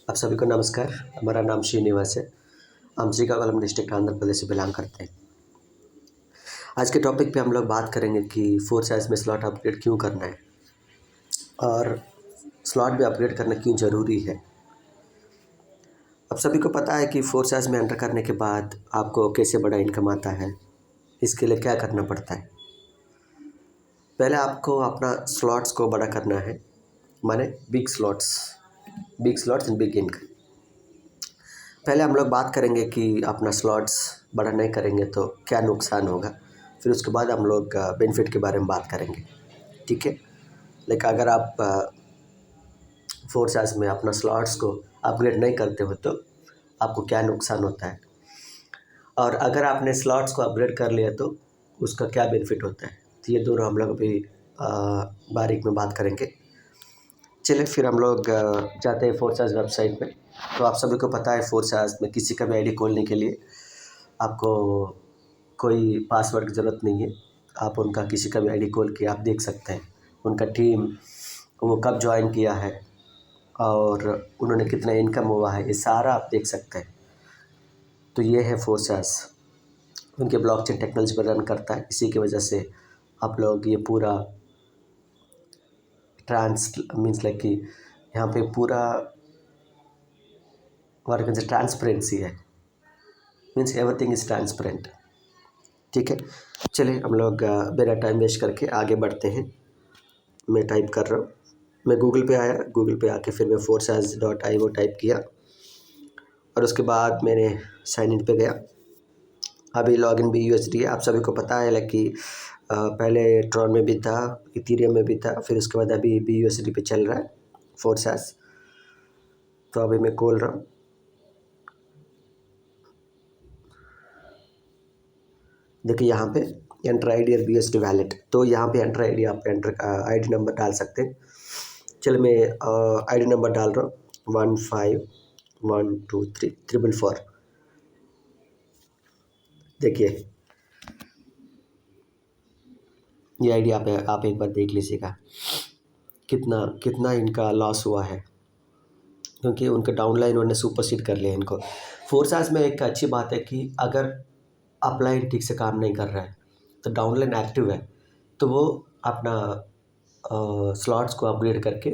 आप सभी को नमस्कार। हमारा नाम श्रीनिवास है। हम श्रीकाकुलम डिस्ट्रिक्ट आंध्र प्रदेश से बिलोंग करते हैं। आज के टॉपिक पे हम लोग बात करेंगे कि 4 साइज में स्लॉट अपग्रेड क्यों करना है और स्लॉट भी अपग्रेड करना क्यों ज़रूरी है। अब सभी को पता है कि 4 साइज में एंटर करने के बाद आपको कैसे बड़ा इनकम आता है, इसके लिए क्या करना पड़ता है। पहले आपको अपना स्लॉट्स को बड़ा करना है, माने big slots and big income. पहले हम लोग बात करेंगे कि अपना स्लॉट्स बड़ा नहीं करेंगे तो क्या नुकसान होगा, फिर उसके बाद हम लोग बेनिफिट के बारे में बात करेंगे, ठीक है। लेकिन अगर आप 4 साइज में अपना स्लॉट्स को अपग्रेड नहीं करते हो तो आपको क्या नुकसान होता है, और अगर आपने स्लॉट्स को अपग्रेड कर लिया तो उसका क्या बेनिफिट होता है, तो ये दोनों हम लोग अभी बारीक में बात करेंगे। चलिए फिर हम लोग जाते हैं 4 साइज वेबसाइट में। तो आप सभी को पता है 4 साइज में किसी का भी आईडी खोलने के लिए आपको कोई पासवर्ड की ज़रूरत नहीं है। आप उनका किसी का भी आईडी खोल के आप देख सकते हैं उनका टीम, वो कब ज्वाइन किया है और उन्होंने कितना इनकम हुआ है, ये सारा आप देख सकते हैं। तो ये है 4 साइज, उनके ब्लॉकचेन टेक्नोलॉजी पर रन करता है। इसी की वजह से आप लोग ये पूरा मीन्स लाइक कि यहाँ पे पूरा वर्क से ट्रांसपेरेंसी है, मीन्स एवरीथिंग इज़ ट्रांसपेरेंट, ठीक है। चलिए हम लोग बिना टाइम वेस्ट करके आगे बढ़ते हैं। मैं टाइप कर रहा हूँ, मैं गूगल पे आया, गूगल पे आके फिर मैं 4size.io टाइप किया और उसके बाद मैंने साइन इन पे गया। अभी लॉगिन BUSD है, आप सभी को पता है लाइक कि पहले ट्रॉन में भी था, इथीरियम में भी था, फिर उसके बाद अभी BUSD पे चल रहा है 4 साइज। तो अभी मैं खोल रहा हूँ, देखिए यहाँ पे एंटर आईडी और BUSD वैलेट। तो यहाँ पे एंटर आईडी, आप एंटर आईडी नंबर डाल सकते हैं। चलो मैं आईडी नंबर डाल रहा हूँ 15123444। देखिए ये आईडी आप एक बार देख लीजिएगा कितना कितना इनका लॉस हुआ है, क्योंकि उनका डाउनलाइन उन्होंने सुपरसीड कर लिया इनको। 4 साइज में एक अच्छी बात है कि अगर अपलाइन ठीक से काम नहीं कर रहा है तो डाउनलाइन एक्टिव है, तो वो अपना स्लॉट्स को अपग्रेड करके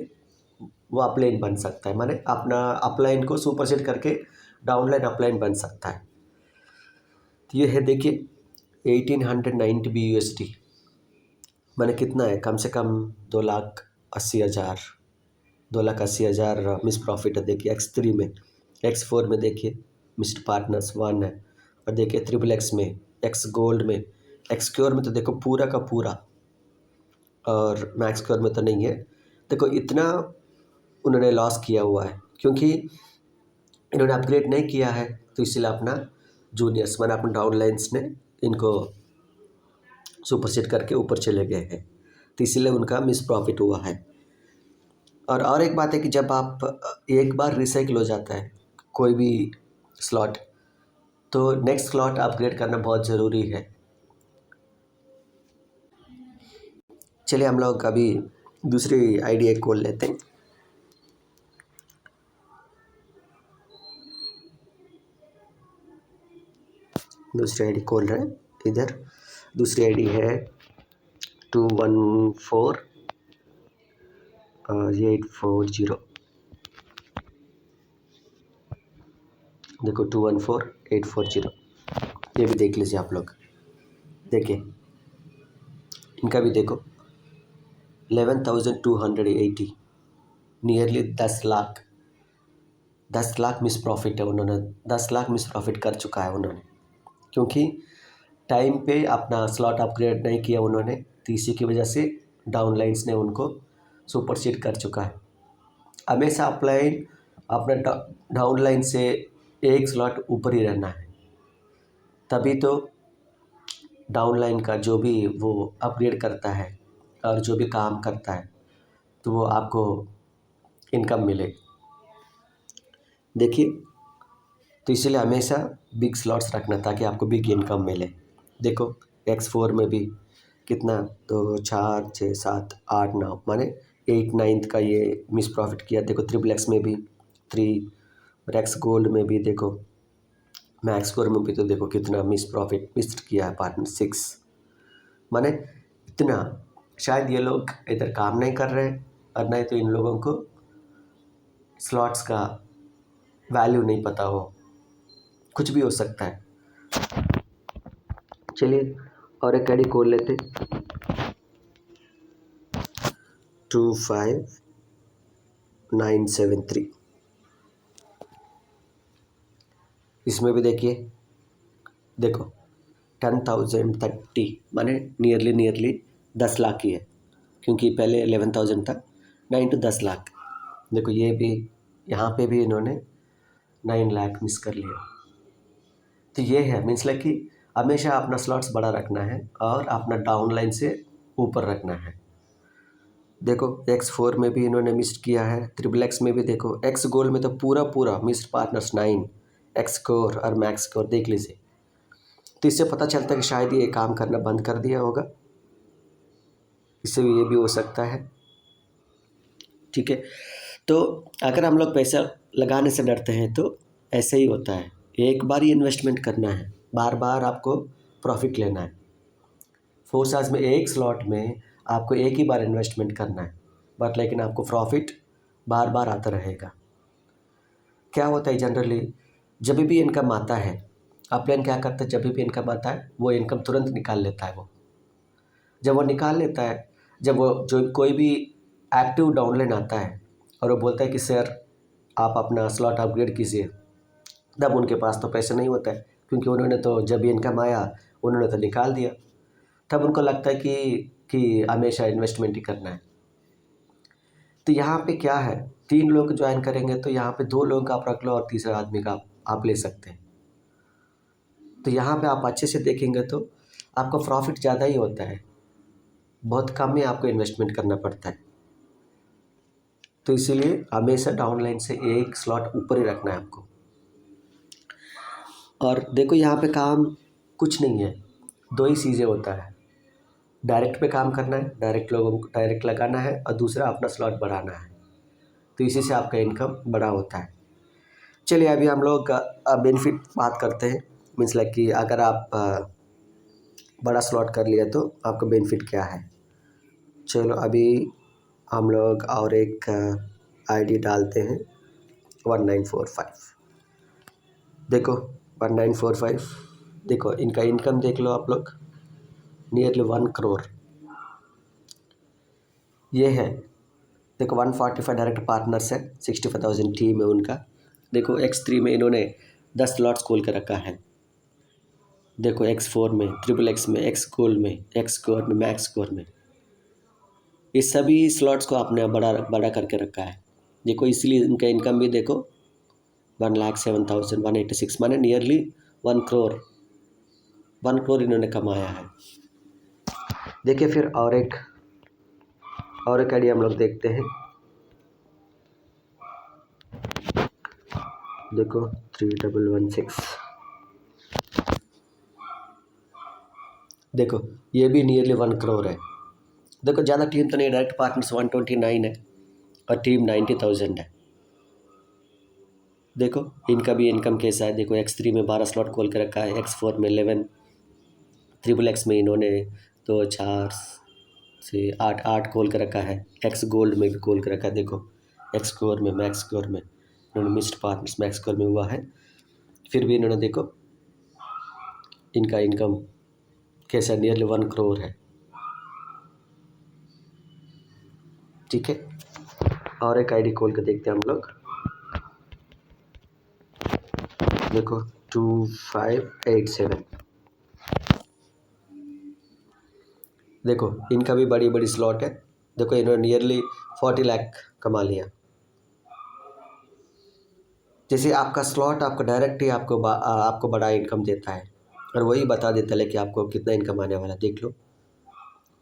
वो अपलाइन बन सकता है, माने अपना अपलाइन को सुपरसीड करके डाउनलाइन अपलाइन बन सकता है। तो ये है देखिए 1890 BUSD, माने कितना है, कम से कम 2,80,000 मिस प्रॉफिट है। देखिए X3 में, X4 में देखिए मिस्ड पार्टनर्स 1 है, और देखिए XXX में, X गोल्ड में, X क्योर में तो देखो पूरा का पूरा, और मैक्स क्योर में तो नहीं है। देखो इतना उन्होंने लॉस किया हुआ है क्योंकि इन्होंने अपग्रेड नहीं किया है, तो इसीलिए अपना जूनियर्स मैंने अपने डाउनलाइंस ने इनको सुपरसीड करके ऊपर चले गए हैं, तो इसीलिए उनका मिस प्रॉफिट हुआ है। और एक बात है कि जब आप एक बार रिसाइकिल हो जाता है कोई भी स्लॉट, तो नेक्स्ट स्लॉट अपग्रेड करना बहुत ज़रूरी है। चलिए हम लोग अभी दूसरी आईडी एक खोल लेते हैं। दूसरी आईडी खोल रहे हैं, इधर दूसरी आईडी है 214 840। देखो 214 840, ये भी देख लीजिए आप लोग। देखिए इनका भी देखो 11,280, नियरली 10 लाख मिस प्रॉफिट है। उन्होंने 10 लाख मिस प्रॉफिट कर चुका है उन्होंने, क्योंकि टाइम पे अपना स्लॉट अपग्रेड नहीं किया उन्होंने, तो इसी की वजह से डाउनलाइंस ने उनको सुपरसीड कर चुका है। हमेशा अपलाइन अपना डाउनलाइन से एक स्लॉट ऊपर ही रहना है, तभी तो डाउनलाइन का जो भी वो अपग्रेड करता है और जो भी काम करता है तो वो आपको इनकम मिले। देखिए तो इसलिए हमेशा बिग स्लॉट्स रखना ताकि आपको बिग इनकम मिले। देखो X4 में भी कितना, तो 4 6 7 8 9 माने 8 9 का ये मिस प्रॉफिट किया। देखो XXX में भी 3 और एक्स गोल्ड में भी देखो, मैक्स गोल्ड में भी तो देखो कितना मिस किया है पार्टनर 6। माने इतना, शायद ये लोग इधर काम नहीं कर रहे और नहीं तो इन लोगों को स्लॉट्स का वैल्यू नहीं पता हो, कुछ भी हो सकता है। चलिए और एक आईडी खोल लेते, 25973। इसमें भी देखो 10,030 माने नियरली 10 लाख ही है, क्योंकि पहले 11,000 था, 9 to 10 लाख। देखो ये भी, यहाँ पे भी इन्होंने 9 लाख मिस कर लिया। तो ये है, मीन्स लाइक कि हमेशा अपना स्लॉट्स बड़ा रखना है और अपना डाउन लाइन से ऊपर रखना है। देखो X4 में भी इन्होंने मिस किया है, XXX में भी देखो, एक्स गोल्ड में तो पूरा मिस पार्टनर्स 9, एक्स कोर और मैक्स कोर देख लीजिए। तो इससे पता चलता है कि शायद ये काम करना बंद कर दिया होगा, इससे ये भी हो सकता है। ठीक है, तो अगर हम लोग पैसा लगाने से डरते हैं तो ऐसे ही होता है। एक बार ही इन्वेस्टमेंट करना है, बार बार आपको प्रॉफिट लेना है। 4 साल्स में एक स्लॉट में आपको एक ही बार इन्वेस्टमेंट करना है, बट लेकिन आपको प्रॉफिट बार बार आता रहेगा। क्या होता है जनरली, जब भी इनकम आता है, अपलाइन क्या करता है, जब भी इनकम आता है वो इनकम तुरंत निकाल लेता है। वो जब वो निकाल लेता है, जब वो जो कोई भी एक्टिव डाउनलाइन आता है और वो बोलता है कि सर आप अपना स्लॉट अपग्रेड कीजिए, तब उनके पास तो पैसे नहीं होता है, क्योंकि उन्होंने तो जब भी इनकम आया उन्होंने तो निकाल दिया। तब उनको लगता है कि हमेशा इन्वेस्टमेंट ही करना है। तो यहाँ पे क्या है, 3 लोग ज्वाइन करेंगे तो यहाँ पे 2 लोगों का आप रख लो और तीसरा आदमी का आप ले सकते हैं। तो यहाँ पे आप अच्छे से देखेंगे तो आपको प्रॉफिट ज़्यादा ही होता है, बहुत कम ही आपको इन्वेस्टमेंट करना पड़ता है। तो इसीलिए हमेशा डाउनलाइन से एक स्लॉट ऊपर ही रखना है आपको। और देखो यहाँ पे काम कुछ नहीं है, 2 ही चीज़ें होता है, डायरेक्ट पे काम करना है, डायरेक्ट लोगों को डायरेक्ट लगाना है, और दूसरा अपना स्लॉट बढ़ाना है। तो इसी से आपका इनकम बड़ा होता है। चलिए अभी हम लोग बेनिफिट बात करते हैं, मीन्स लाइक कि अगर आप बड़ा स्लॉट कर लिया तो आपका बेनिफिट क्या है। चलो अभी हम लोग और एक आईडी डालते हैं, 1945। देखो 1945, देखो इनका इनकम देख लो आप लोग, नियरली 1 करोड़ ये है। देखो 145 डायरेक्ट पार्टनर्स है, 65,000 टीम है उनका। देखो X3 में इन्होंने 10 स्लॉट्स खोल कर रखा है। देखो X4 में, XXX में, एक्स गोल्ड में, एक्स कोर में, मैक्स कोर में, इस सभी स्लॉट्स को आपने बड़ा करके रखा है। देखो इसलिए इनका इनकम भी देखो 1,07,186, माने नियरली 1 करोड़, 1 करोड़ इन्होंने कमाया है। देखिए फिर और एक आइडिया हम लोग देखते हैं। देखो 3116, देखो ये भी नियरली 1 करोड़ है। देखो ज़्यादा टीम तो नहीं, डायरेक्ट पार्टनर्स 129 है और टीम 90,000 है। देखो इनका भी इनकम कैसा है, देखो X3 में 12 स्लॉट खोल के रखा है, X4 में 11, XXX में इन्होंने तो 4 से 8 खोल के रखा है, एक्स गोल्ड में भी खोल के रखा है। देखो एक्स कोर में, मैक्स कोर में इन्होंने मिस्ड पार्टनर्स मैक्स कोर में हुआ है, फिर भी इन्होंने देखो इनका इनकम कैसा, नियरली 1 करोड़ है। ठीक है, और एक आईडी खोल के देखते हैं हम लोग। देखो 2587, देखो इनका भी बड़ी स्लॉट है। देखो इन्होंने नियरली 40 लाख कमा लिया। जैसे आपका स्लॉट आपको डायरेक्ट ही आपको बड़ा इनकम देता है, और वही बता देता है कि आपको कितना इनकम आने वाला। देख लो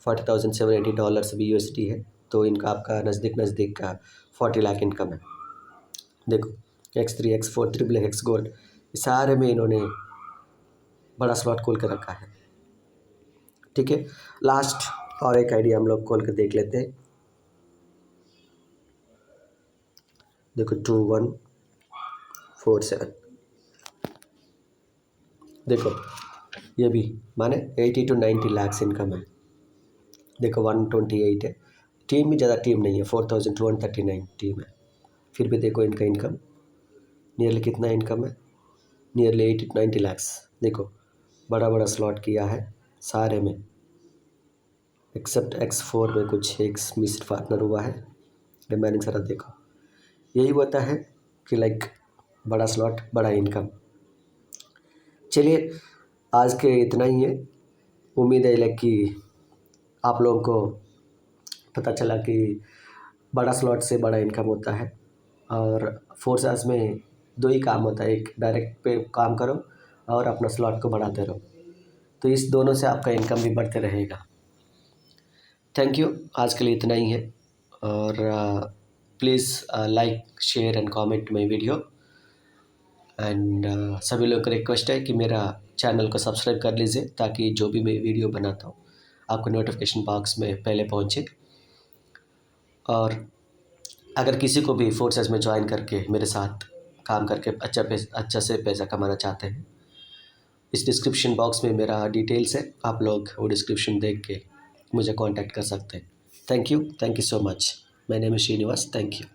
$40,780 भी USD है, तो इनका आपका नज़दीक का 40 लाख इनकम है। देखो X3, X4, XXX गोल्ड, सारे में इन्होंने बड़ा स्लॉट खोल कर रखा है। ठीक है, लास्ट और एक आइडिया हम लोग खोल कर देख लेते हैं। देखो 47। देखो ये भी माने 80 to 90 लाख इनकम है। देखो 128 है, टीम भी ज़्यादा टीम नहीं है, 4239 टीम है, फिर भी देखो इनका इनकम नियरली कितना इनकम है, नियरली 80 to 90 लाख। देखो बड़ा बड़ा स्लॉट किया है सारे में, एक्सेप्ट X4 में कुछ एक मिस्ड पार्टनर हुआ है, रिमेनिंग सारा देखो यही होता है कि लाइक बड़ा स्लॉट बड़ा इनकम। चलिए आज के इतना ही है। उम्मीद है लाइक कि आप लोगों को पता चला कि बड़ा स्लॉट से बड़ा इनकम होता है, और फोर्सेस में दो ही काम होता है, एक डायरेक्ट पे काम करो और अपना स्लॉट को बढ़ाते रहो, तो इस दोनों से आपका इनकम भी बढ़ते रहेगा। थैंक यू, आज के लिए इतना ही है, और please like share and comment my video, and सभी लोगों को रिक्वेस्ट है कि मेरा चैनल को सब्सक्राइब कर लीजिए, ताकि जो भी मैं वीडियो बनाता हूँ आपको नोटिफिकेशन बॉक्स में पहले पहुँचे। और अगर किसी को भी फोर्सेस में ज्वाइन करके मेरे साथ काम करके अच्छा से पैसा कमाना चाहते हैं, इस डिस्क्रिप्शन बॉक्स में मेरा डिटेल्स है, आप लोग वो डिस्क्रिप्शन देख के मुझे कांटेक्ट कर सकते हैं। Thank you so much. My name is Srinivas. Thank you.